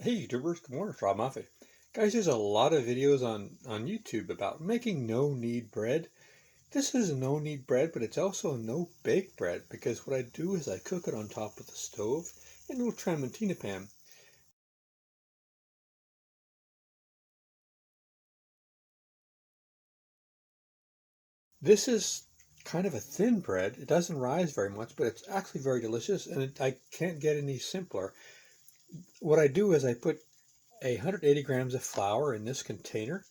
Hey YouTubers, good morning, it's Robb Moffett. Guys, there's a lot of videos on YouTube about making no-knead bread. This is no-knead bread, but it's also no-bake bread because what I do is I cook it on top of the stove in a little Tramontina pan. This is kind of a thin bread. It doesn't rise very much, but it's actually very delicious, and I can't get any simpler. What I do is I put 180 grams of flour in this container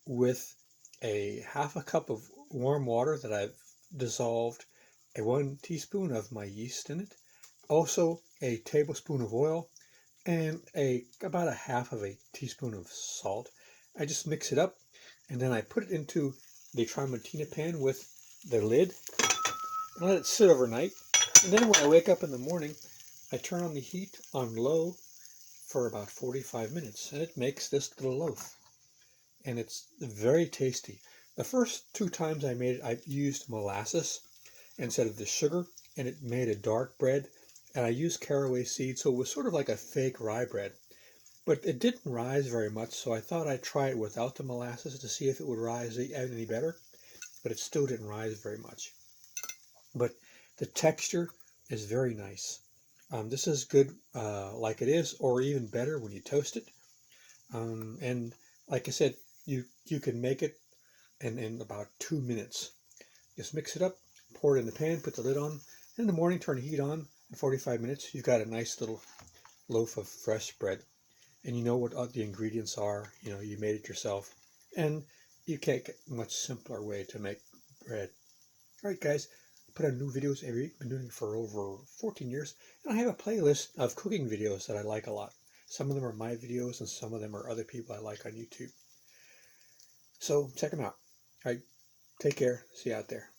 with a half a cup of warm water that I've dissolved 1 teaspoon of my yeast in it, also a tablespoon of oil, and about a half of a teaspoon of salt. I just mix it up, and then I put it into the Tramontina pan with the lid and let it sit overnight. And then when I wake up in the morning, I turn on the heat on low for about 45 minutes, and it makes this little loaf. And it's very tasty. The first 2 times I made it, I used molasses instead of the sugar, and it made a dark bread. And I used caraway seeds, so it was sort of like a fake rye bread. But it didn't rise very much, so I thought I'd try it without the molasses to see if it would rise any better. But it still didn't rise very much. But the texture is very nice. This is good like it is, or even better when you toast it. And like I said, you can make it in about 2 minutes. Just mix it up, pour it in the pan, put the lid on. In the morning, turn the heat on. In 45 minutes, you've got a nice little loaf of fresh bread. And you know what the ingredients are. You know, you made it yourself. And you can't get a much simpler way to make bread. All right, guys, I put out new videos every week. Been doing it for over 14 years. And I have a playlist of cooking videos that I like a lot. Some of them are my videos, and some of them are other people I like on YouTube. So check them out. All right, take care. See you out there.